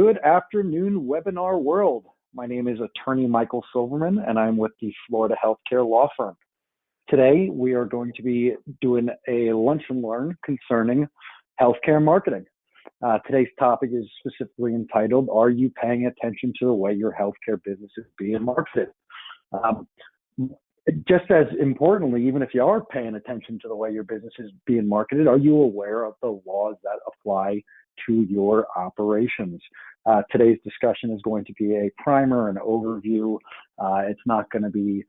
Good afternoon, webinar world. My name is attorney Michael Silverman, and I'm with the Florida Healthcare Law Firm. Today, we are going to be doing a lunch and learn concerning healthcare marketing. Today's topic is specifically entitled, Are You Paying Attention to the Way Your Healthcare Business is Being Marketed? Just as importantly, even if you are paying attention to the way your business is being marketed, are you aware of the laws that apply to your operations? Today's discussion is going to be a primer, an overview. It's not going to be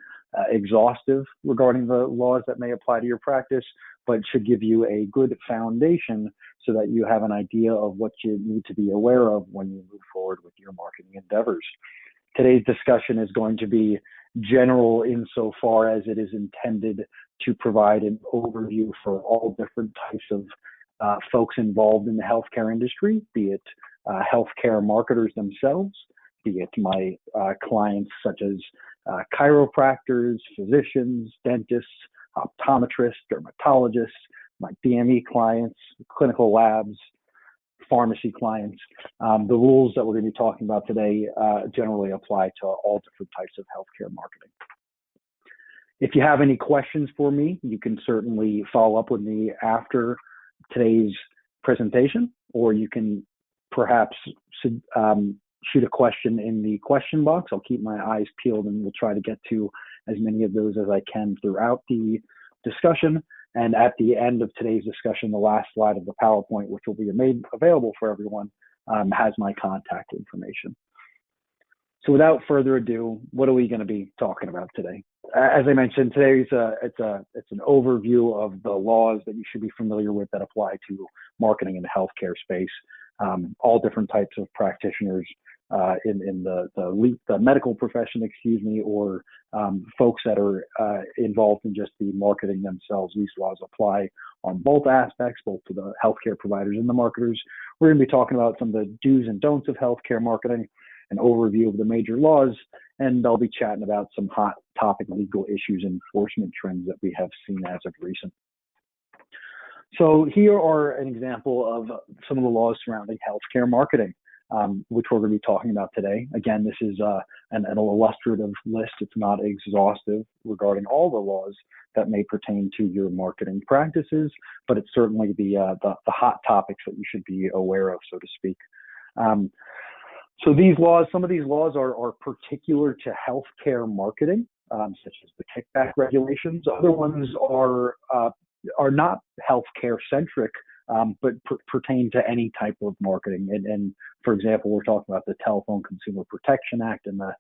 exhaustive regarding the laws that may apply to your practice, but it should give you a good foundation so that you have an idea of what you need to be aware of when you move forward with your marketing endeavors. Today's discussion is going to be general insofar as it is intended to provide an overview for all different types of folks involved in the healthcare industry, be it healthcare marketers themselves, be it my clients such as chiropractors, physicians, dentists, optometrists, dermatologists, my DME clients, clinical labs, pharmacy clients. The rules that we're going to be talking about today generally apply to all different types of healthcare marketing. If you have any questions for me, you can certainly follow up with me after today's presentation, or you can perhaps shoot a question in the question box. I'll keep my eyes peeled and we'll try to get to as many of those as I can throughout the discussion. And at the end of today's discussion, the last slide of the PowerPoint, which will be made available for everyone, has my contact information. So without further ado, what are we going to be talking about today? As I mentioned, today's it's an overview of the laws that you should be familiar with that apply to marketing in the healthcare space. All different types of practitioners in the medical profession, or folks that are involved in just the marketing themselves. These laws apply on both aspects, both to the healthcare providers and the marketers. We're going to be talking about some of the do's and don'ts of healthcare marketing, an overview of the major laws, and I'll be chatting about some hot topic legal issues and enforcement trends that we have seen as of recent. So here are an example of some of the laws surrounding healthcare marketing, which we're going to be talking about today. Again, this is an illustrative list. It's not exhaustive regarding all the laws that may pertain to your marketing practices, but it's certainly the hot topics that you should be aware of, so to speak. So these laws, some of these laws are particular to healthcare marketing, such as the kickback regulations. Other ones are not healthcare centric, but pertain to any type of marketing. And for example, we're talking about the Telephone Consumer Protection Act and the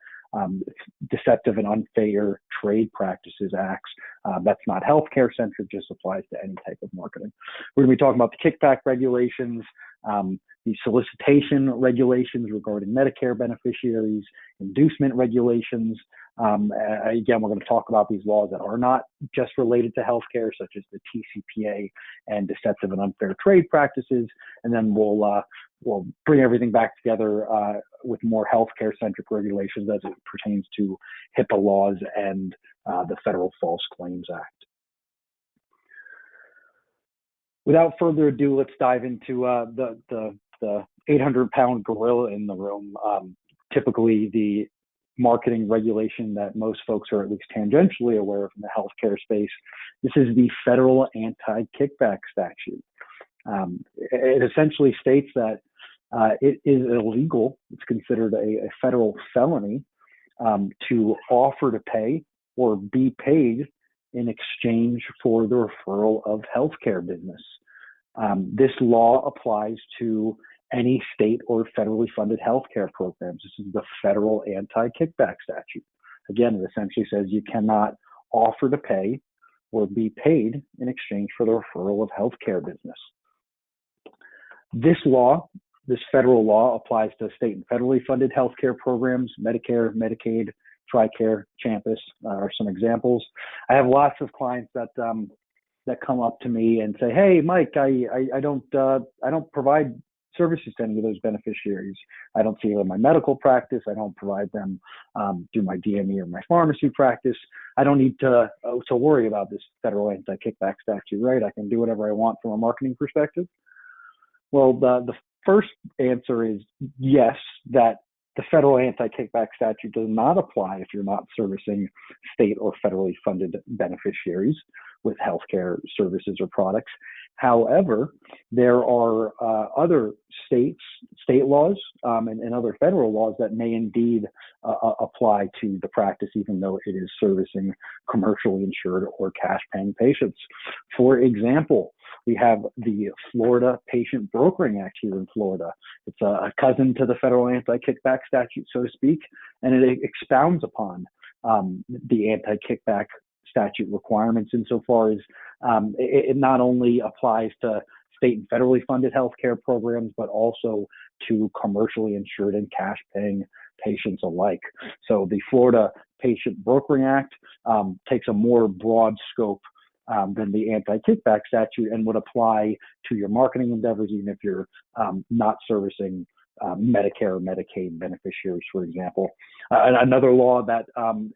Deceptive and Unfair Trade Practices Acts. That's not healthcare centric, just applies to any type of marketing. We're going to be talking about the kickback regulations, the solicitation regulations regarding Medicare beneficiaries, inducement regulations. Again, we're going to talk about these laws that are not just related to healthcare, such as the TCPA and Deceptive and Unfair Trade Practices, and then we'll bring everything back together with more healthcare-centric regulations as it pertains to HIPAA laws and the Federal False Claims Act. Without further ado, let's dive into the 800-pound gorilla in the room. Typically, the marketing regulation that most folks are at least tangentially aware of in the healthcare space. This is the federal Anti-Kickback Statute. It essentially states that it is illegal, it's considered a federal felony, to offer to pay or be paid in exchange for the referral of healthcare business. This law applies to any state or federally funded healthcare programs. This is the federal Anti-Kickback Statute. Again, it essentially says you cannot offer to pay or be paid in exchange for the referral of healthcare business. This law, this federal law, applies to state and federally funded healthcare programs. Medicare, Medicaid, TRICARE, Champus are some examples. I have lots of clients that come up to me and say, "Hey, Mike, I don't provide services to any of those beneficiaries. I don't see them in my medical practice. I don't provide them through my DME or my pharmacy practice. I don't need to worry about this federal anti-kickback statute, right? I can do whatever I want from a marketing perspective." Well, the first answer is yes, that the federal anti-kickback statute does not apply if you're not servicing state or federally funded beneficiaries with healthcare services or products. However, there are other state laws and other federal laws that may indeed apply to the practice, even though it is servicing commercially insured or cash-paying patients. For example, we have the Florida Patient Brokering Act here in Florida. It's a cousin to the federal anti-kickback statute, so to speak, and it expounds upon the anti-kickback statute requirements insofar as it not only applies to state and federally funded healthcare programs, but also to commercially insured and cash-paying patients alike. So the Florida Patient Brokering Act takes a more broad scope than the anti-kickback statute and would apply to your marketing endeavors, even if you're not servicing Medicare or Medicaid beneficiaries, for example. Another law that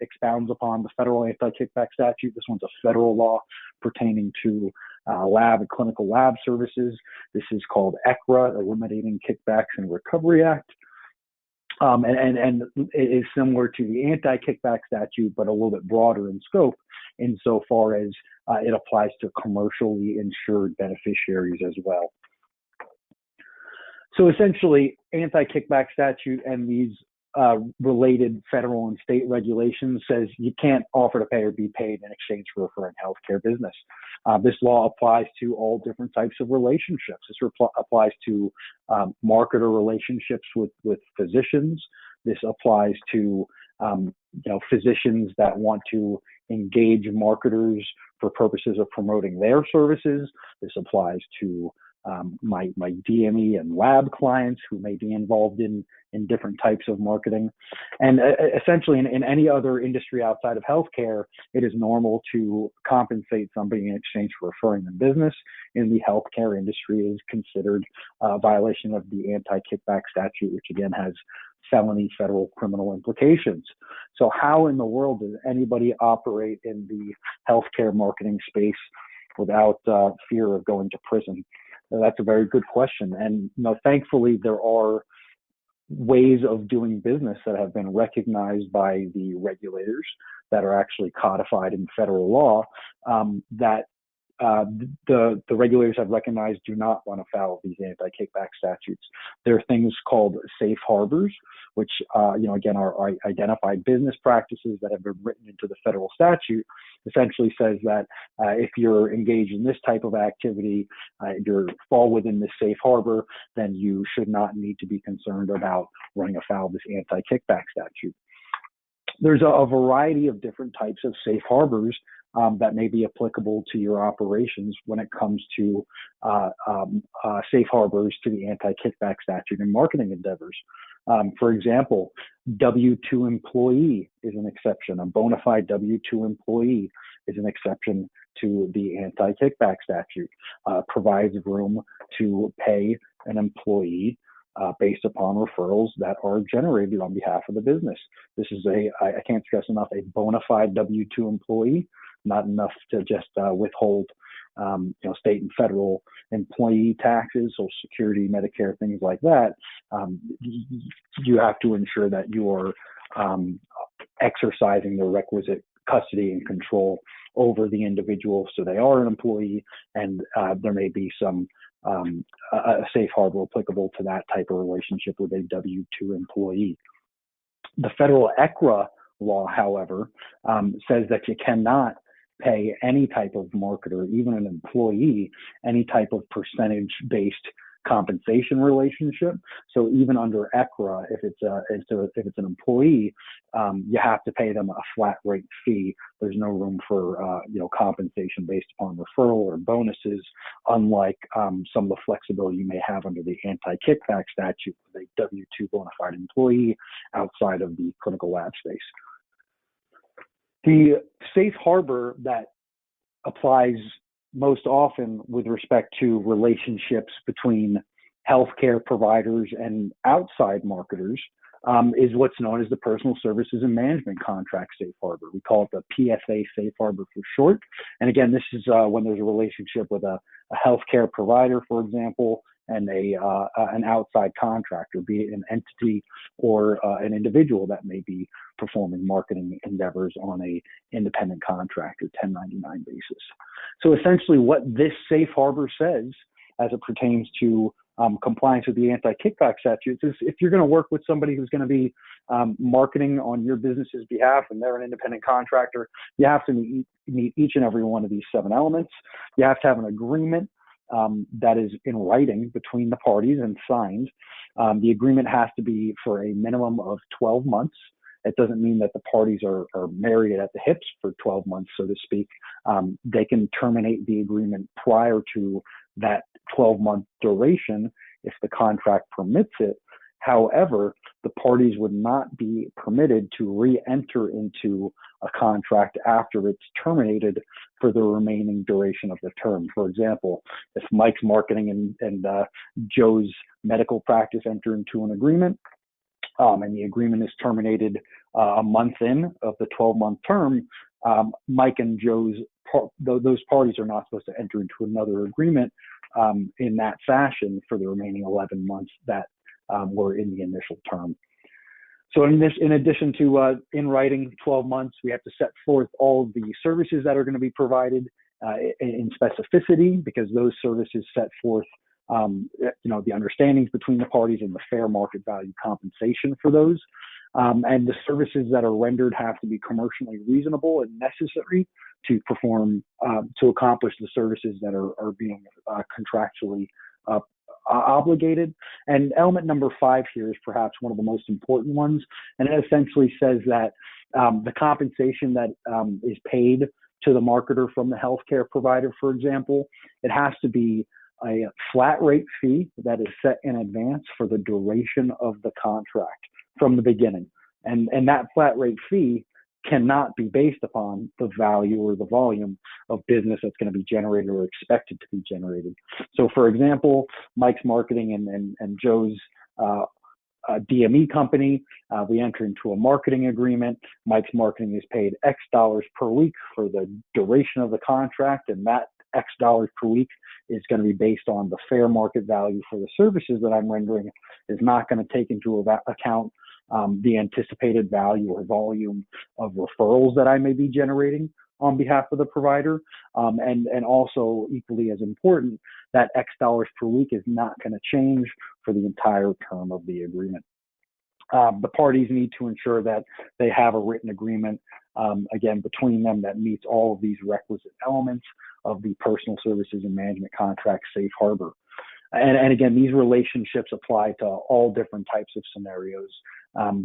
expounds upon the federal anti-kickback statute, this one's a federal law pertaining to lab and clinical lab services. This is called ECRA, Eliminating Kickbacks and Recovery Act. And it is similar to the anti-kickback statute, but a little bit broader in scope insofar as it applies to commercially insured beneficiaries as well. So essentially, anti-kickback statute and these related federal and state regulations says you can't offer to pay or be paid in exchange for referring healthcare business. This law applies to all different types of relationships. This applies to marketer relationships with physicians. This applies to physicians that want to engage marketers for purposes of promoting their services. This applies to my DME and lab clients who may be involved in different types of marketing. And essentially in any other industry outside of healthcare, it is normal to compensate somebody in exchange for referring them business. In the healthcare industry, it is considered a violation of the anti-kickback statute, which again has felony federal criminal implications. So how in the world does anybody operate in the healthcare marketing space without fear of going to prison? That's a very good question. And thankfully, there are ways of doing business that have been recognized by the regulators that are actually codified in federal law that the regulators have recognized do not run afoul of these anti-kickback statutes. There are things called safe harbors, which again are identified business practices that have been written into the federal statute. Essentially says that if you're engaged in this type of activity, you fall within this safe harbor, then you should not need to be concerned about running afoul of this anti-kickback statute. There's a variety of different types of safe harbors that may be applicable to your operations when it comes to safe harbors to the anti-kickback statute and marketing endeavors. For example, W-2 employee is an exception. A bona fide W-2 employee is an exception to the anti-kickback statute. Provides room to pay an employee based upon referrals that are generated on behalf of the business. This is I can't stress enough, a bona fide W-2 employee, not enough to just withhold state and federal employee taxes, Social Security, Medicare, things like that. You have to ensure that you are exercising the requisite custody and control over the individual, so they are an employee, and there may be some a safe harbor applicable to that type of relationship with a W-2 employee. The federal ECRA law, however, says that you cannot pay any type of marketer, even an employee, any type of percentage-based compensation relationship. So even under ECRA, if it's an employee, you have to pay them a flat rate fee. There's no room for compensation based upon referral or bonuses, unlike some of the flexibility you may have under the anti-kickback statute with a W-2 bona fide employee outside of the clinical lab space. The safe harbor that applies most often with respect to relationships between healthcare providers and outside marketers is what's known as the Personal Services and Management Contract Safe Harbor. We call it the PSA Safe Harbor for short. And again, this is when there's a relationship with a healthcare provider, for example, and an outside contractor, be it an entity or an individual that may be performing marketing endeavors on a independent contractor 1099 basis. So essentially what this safe harbor says as it pertains to compliance with the Anti-Kickback Statute is if you're going to work with somebody who's going to be marketing on your business's behalf and they're an independent contractor, you have to meet each and every one of these 7 elements. You have to have an agreement that is in writing between the parties and signed. The agreement has to be for a minimum of 12 months. It doesn't mean that the parties are married at the hips for 12 months, so to speak. They can terminate the agreement prior to that 12-month duration if the contract permits it. However, the parties would not be permitted to re-enter into a contract after it's terminated for the remaining duration of the term. For example, if Mike's marketing and Joe's medical practice enter into an agreement, and the agreement is terminated a month in of the 12-month term, Mike and Joe's, those parties are not supposed to enter into another agreement in that fashion for the remaining 11 months that were in the initial term. So in addition to in writing 12 months, we have to set forth all of the services that are going to be provided in specificity, because those services set forth the understandings between the parties and the fair market value compensation for those. And the services that are rendered have to be commercially reasonable and necessary to perform, to accomplish the services that are being contractually obligated. And element number 5 here is perhaps one of the most important ones. And it essentially says that the compensation that is paid to the marketer from the healthcare provider, for example, it has to be a flat rate fee that is set in advance for the duration of the contract from the beginning. And that flat rate fee cannot be based upon the value or the volume of business that's going to be generated or expected to be generated. So for example, Mike's marketing and Joe's DME company, we enter into a marketing agreement. Mike's marketing is paid X dollars per week for the duration of the contract, and that X dollars per week is going to be based on the fair market value for the services that I'm rendering, is not going to take into account the anticipated value or volume of referrals that I may be generating on behalf of the provider. And also equally as important, that X dollars per week is not going to change for the entire term of the agreement. The parties need to ensure that they have a written agreement, again, between them that meets all of these requisite elements of the personal services and management contract safe harbor. And again, these relationships apply to all different types of scenarios.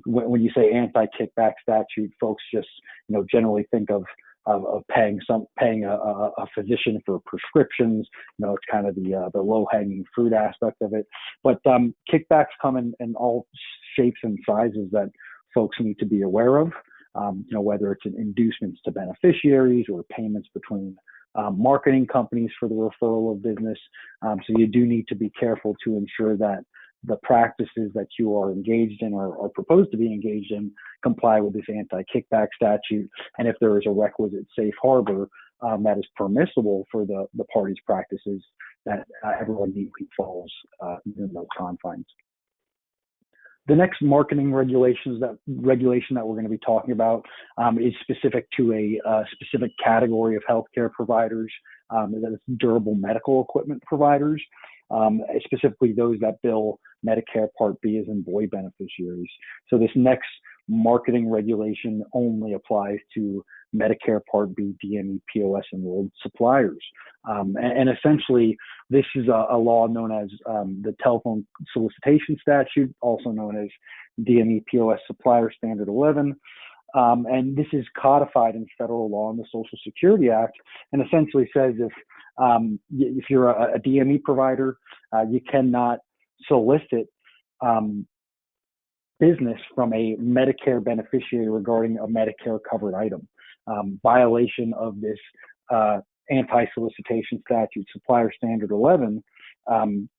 When you say anti-kickback statute, folks just generally think of paying a physician for prescriptions. It's kind of the low-hanging fruit aspect of it. But kickbacks come in all shapes and sizes that folks need to be aware of. Whether it's inducements to beneficiaries or payments between marketing companies for the referral of business. So you do need to be careful to ensure that the practices that you are engaged in or proposed to be engaged in comply with this anti-kickback statute. And if there is a requisite safe harbor that is permissible for the parties' practices, that everyone neatly falls within those confines. The next marketing regulation that we're going to be talking about is specific to a specific category of healthcare providers, that is durable medical equipment providers, specifically those that bill Medicare Part B as in boy beneficiaries. So this next marketing regulation only applies to Medicare Part B DME POS enrolled suppliers. And essentially, this is a law known as the Telephone Solicitation Statute, also known as DME POS Supplier Standard 11. And this is codified in federal law in the Social Security Act, and essentially says if you're a DME provider, you cannot solicit business from a Medicare beneficiary regarding a Medicare covered item. Violation of this anti-solicitation statute, Supplier Standard 11,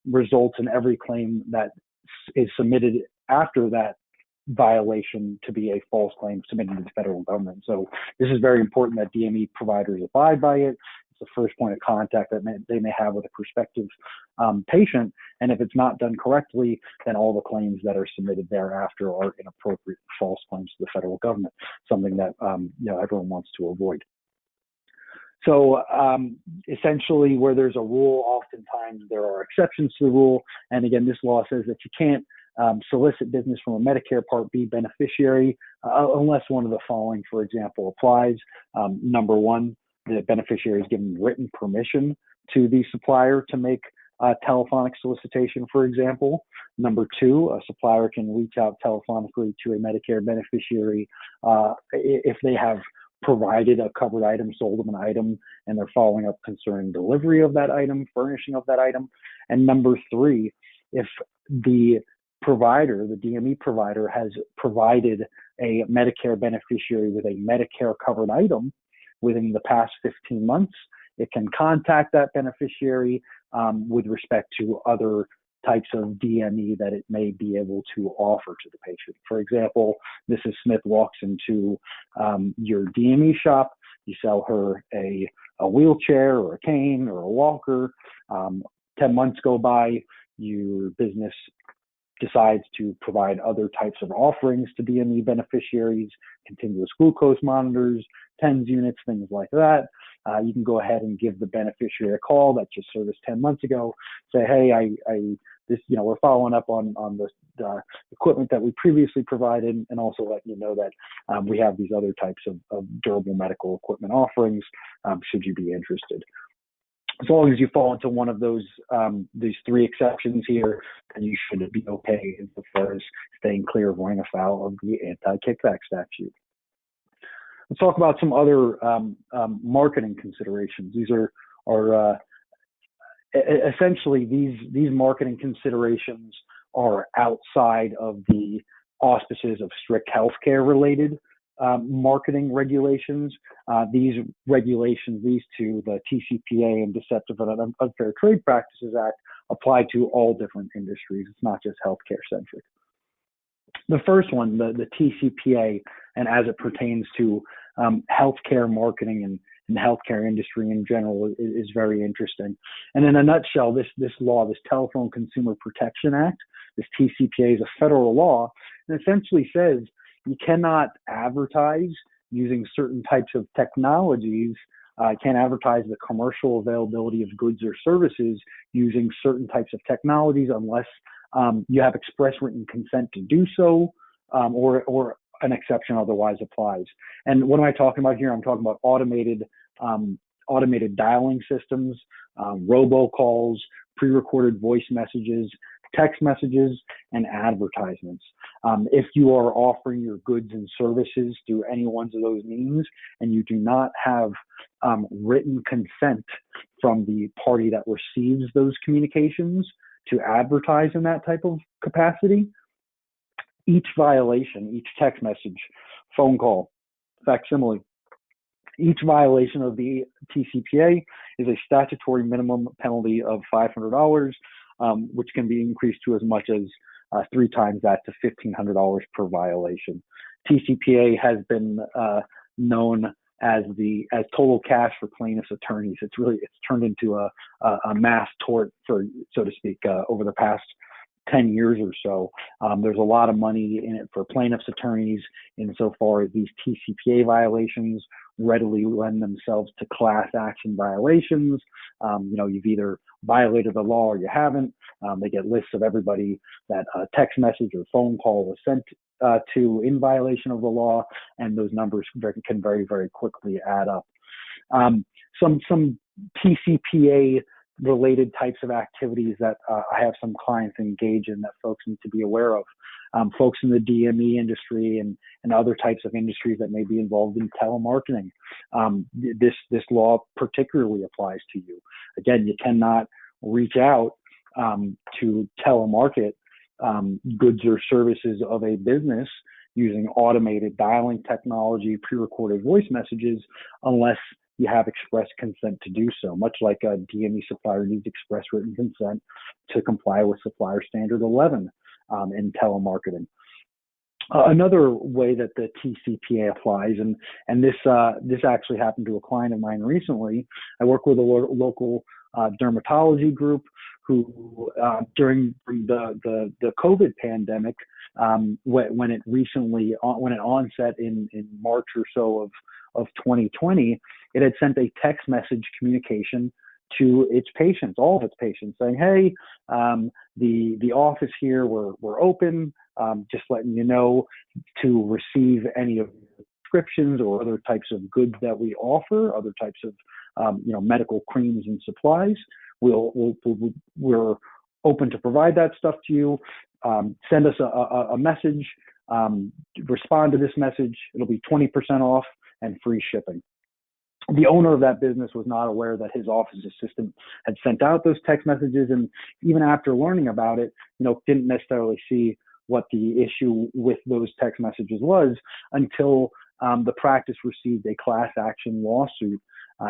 results in every claim that is submitted after that violation to be a false claim submitted to the federal government. So this is very important that DME providers abide by it. It's the first point of contact that they may have with a prospective patient. And if it's not done correctly, then all the claims that are submitted thereafter are inappropriate false claims to the federal government, something that everyone wants to avoid. So essentially, where there's a rule, oftentimes there are exceptions to the rule. And again, this law says that you can't solicit business from a Medicare Part B beneficiary unless one of the following, for example, applies. Number one, the beneficiary is given written permission to the supplier to make telephonic solicitation, for example. Number two, a supplier can reach out telephonically to a Medicare beneficiary if they have provided a covered item, sold them an item, and they're following up concerning delivery of that item, furnishing of that item. And number three, if the provider, the DME provider, has provided a Medicare beneficiary with a Medicare covered item within the past 15 months, it can contact that beneficiary with respect to other types of DME that it may be able to offer to the patient. For example, Mrs. Smith walks into your DME shop, you sell her a wheelchair or a cane or a walker. 10 months go by, your business decides to provide other types of offerings to DME beneficiaries, continuous glucose monitors, TENS units, things like that. You can go ahead and give the beneficiary a call that just serviced 10 months ago. Say, hey, we're following up on the equipment that we previously provided, and also let you know that we have these other types of durable medical equipment offerings. Should you be interested? As long as you fall into one of those these three exceptions here, then you should be okay as far as staying clear of running afoul of the Anti-Kickback Statute. Let's talk about some other marketing considerations. These are essentially these marketing considerations are outside of the auspices of strict healthcare related marketing regulations. These regulations, these two, the TCPA and Deceptive and Unfair Trade Practices Act, apply to all different industries. It's not just healthcare centric. The first one, the TCPA, and as it pertains to healthcare marketing and the healthcare industry in general, is very interesting. And in a nutshell, this law, this Telephone Consumer Protection Act, this TCPA, is a federal law, and essentially says you cannot advertise using certain types of technologies. Can't advertise the commercial availability of goods or services using certain types of technologies unless you have express written consent to do so, or an exception otherwise applies. And what am I talking about here? I'm talking about automated dialing systems, robocalls, pre-recorded voice messages, text messages, and advertisements. If you are offering your goods and services through any one of those means, and you do not have written consent from the party that receives those communications to advertise in that type of capacity, each violation, each text message, phone call, facsimile, each violation of the TCPA is a statutory minimum penalty of $500, which can be increased to as much as 3 times that to $1,500 per violation. TCPA has been known as total cash for plaintiffs' attorneys. It's turned into a mass tort, so to speak, over the past 10 years or so. There's a lot of money in it for plaintiffs' attorneys insofar as these TCPA violations readily lend themselves to class action violations. You've either violated the law or you haven't. They get lists of everybody that a text message or phone call was sent to in violation of the law, and those numbers can very, very quickly add up. Some TCPA related types of activities that I have some clients engage in that folks need to be aware of. Folks in the DME industry and other types of industries that may be involved in telemarketing. This law particularly applies to you. Again, you cannot reach out to telemarket goods or services of a business using automated dialing technology, pre-recorded voice messages, unless you have express consent to do so, much like a DME supplier needs express written consent to comply with supplier standard 11 in telemarketing. Another way that the TCPA applies, and this actually happened to a client of mine recently. I work with a local dermatology group who during the COVID pandemic, when it onset in March or so of 2020, it had sent a text message communication to its patients, all of its patients, saying, "Hey, the office here, we're open. Just letting you know, to receive any of the prescriptions or other types of goods that we offer, other types of medical creams and supplies. We're open to provide that stuff to you. Send us a message. Respond to this message. It'll be 20% off and free shipping." The owner of that business was not aware that his office assistant had sent out those text messages, and even after learning about it, didn't necessarily see what the issue with those text messages was until the practice received a class action lawsuit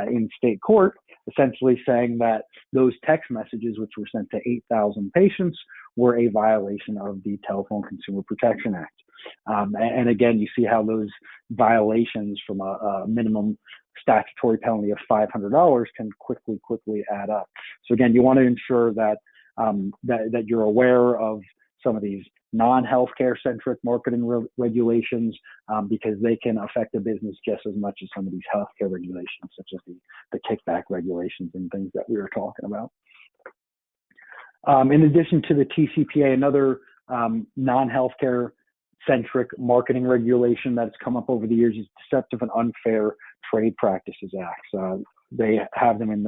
in state court, essentially saying that those text messages, which were sent to 8,000 patients, were a violation of the Telephone Consumer Protection Act. And again, you see how those violations from a minimum statutory penalty of $500 can quickly add up. So again, you want to ensure that that you're aware of some of these non-healthcare centric marketing regulations, because they can affect the business just as much as some of these healthcare regulations, such as the kickback regulations and things that we were talking about. In addition to the TCPA, another non-healthcare centric marketing regulation that's come up over the years is Deceptive and Unfair Trade Practices Acts. They have them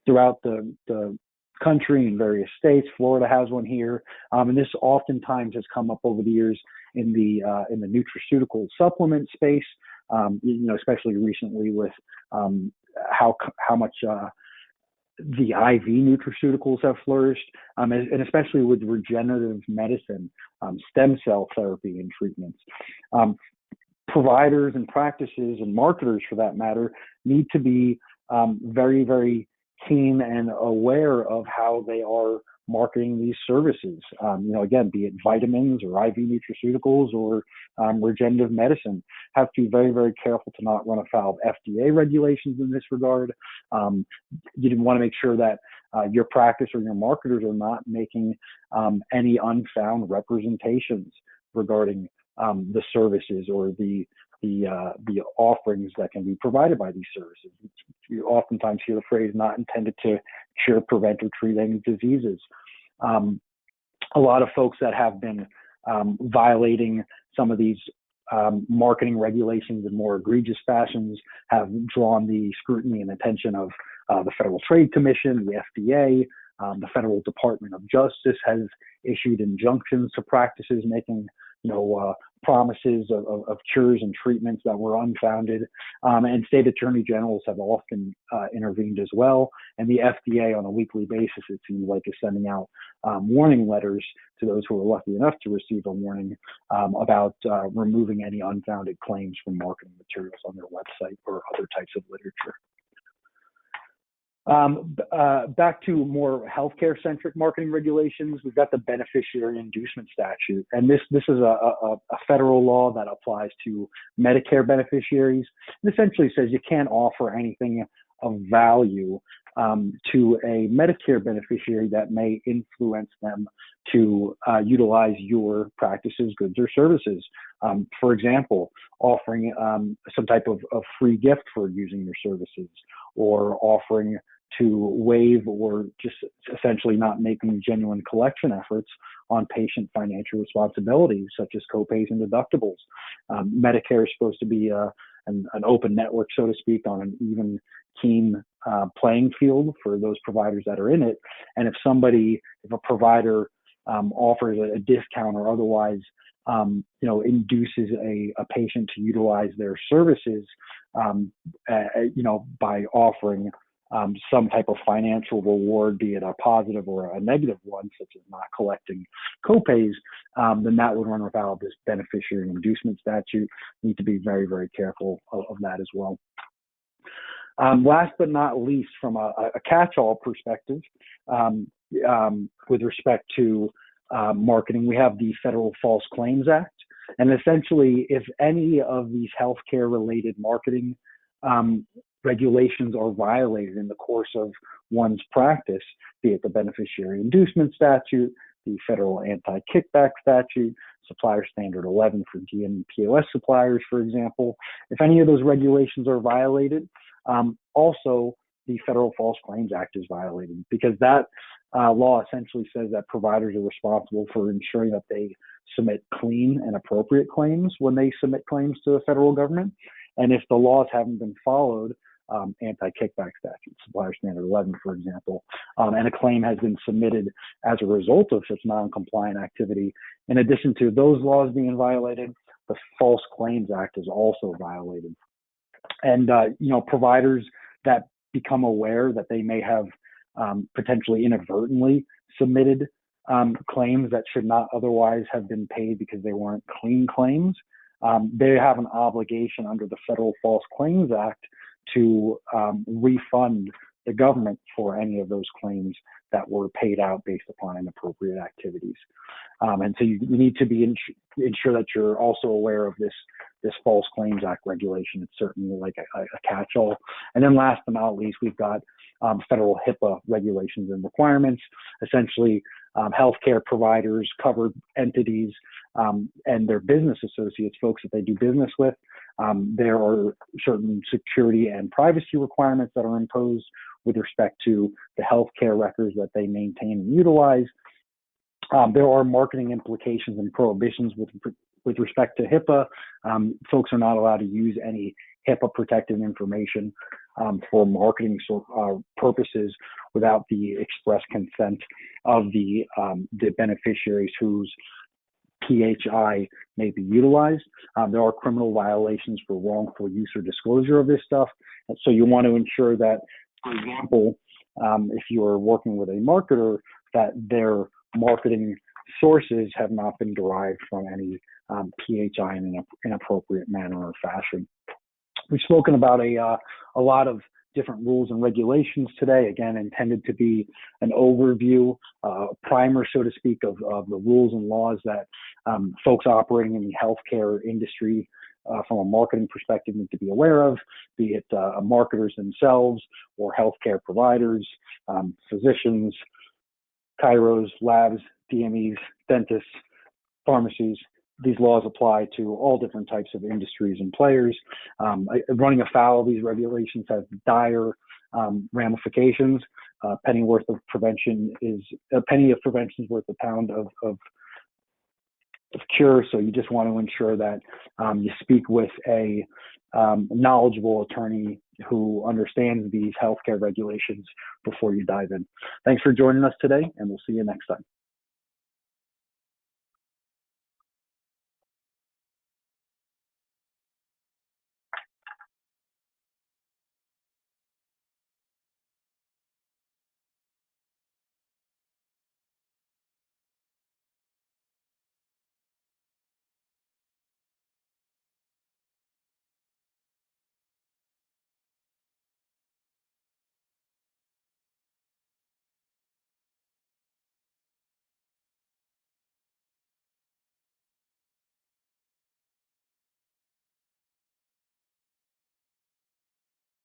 throughout the country in various states. Florida has one here, and this oftentimes has come up over the years in the nutraceutical supplement space. Especially recently with how much the IV nutraceuticals have flourished, and especially with regenerative medicine, stem cell therapy and treatments. Providers and practices and marketers, for that matter, need to be very, very keen and aware of how they are marketing these services. Again, be it vitamins or IV nutraceuticals or regenerative medicine, have to be very, very careful to not run afoul of FDA regulations in this regard. You want to make sure that your practice or your marketers are not making any unfound representations regarding the services or the offerings that can be provided by these services. You oftentimes hear the phrase "not intended to cure, prevent, or treat any diseases." A lot of folks that have been violating some of these marketing regulations in more egregious fashions have drawn the scrutiny and attention of the Federal Trade Commission, the FDA. The Federal Department of Justice has issued injunctions to practices making promises of cures and treatments that were unfounded, and state attorney generals have often intervened as well. And the FDA, on a weekly basis, it seems like, is sending out warning letters to those who are lucky enough to receive a warning about removing any unfounded claims from marketing materials on their website or other types of literature. Back to more healthcare-centric marketing regulations, we've got the Beneficiary Inducement Statute, and this is a federal law that applies to Medicare beneficiaries. It essentially says you can't offer anything of value to a Medicare beneficiary that may influence them to utilize your practices, goods, or services. For example, offering some type of free gift for using your services, or offering to waive or just essentially not making genuine collection efforts on patient financial responsibilities, such as copays and deductibles. Medicare is supposed to be an open network, so to speak, on an even keen playing field for those providers that are in it. And if a provider offers a discount or otherwise induces a patient to utilize their services, by offering some type of financial reward, be it a positive or a negative one, such as not collecting copays, then that would run afoul of this Beneficiary Inducement Statute. Need to be very, very careful of that as well. Last but not least, from a catch-all perspective, with respect to marketing, we have the Federal False Claims Act. And essentially, if any of these healthcare related marketing regulations are violated in the course of one's practice, be it the Beneficiary Inducement Statute, the Federal Anti-Kickback Statute, Supplier Standard 11 for DMPOS suppliers, for example, if any of those regulations are violated, also the Federal False Claims Act is violated, because that law essentially says that providers are responsible for ensuring that they submit clean and appropriate claims when they submit claims to the federal government. And if the laws haven't been followed, Anti-Kickback Statute, Supplier Standard 11, for example, and a claim has been submitted as a result of such non-compliant activity, in addition to those laws being violated, the False Claims Act is also violated. And, providers that become aware that they may have potentially inadvertently submitted claims that should not otherwise have been paid because they weren't clean claims, they have an obligation under the Federal False Claims Act to refund the government for any of those claims that were paid out based upon inappropriate activities. And so you need to be ensure that you're also aware of this False Claims Act regulation. It's certainly like a catch-all. And then last but not least, we've got federal HIPAA regulations and requirements. Essentially, healthcare providers, covered entities, and their business associates, folks that they do business with, there are certain security and privacy requirements that are imposed with respect to the healthcare records that they maintain and utilize. There are marketing implications and prohibitions with respect to HIPAA. Folks are not allowed to use any HIPAA protected information for marketing purposes without the express consent of the beneficiaries whose PHI may be utilized. There are criminal violations for wrongful use or disclosure of this stuff. And so you want to ensure that, for example, if you're working with a marketer, that their marketing sources have not been derived from any PHI in an inappropriate manner or fashion. We've spoken about a lot of different rules and regulations today, again, intended to be an overview, primer, so to speak, of the rules and laws that folks operating in the healthcare industry from a marketing perspective need to be aware of, be it marketers themselves or healthcare providers, physicians, chiros, labs, DMEs, dentists, pharmacies. These laws apply to all different types of industries and players. Running afoul of these regulations has dire ramifications. A penny of prevention is worth a pound of cure. So you just want to ensure that you speak with a knowledgeable attorney who understands these healthcare regulations before you dive in. Thanks for joining us today, and we'll see you next time.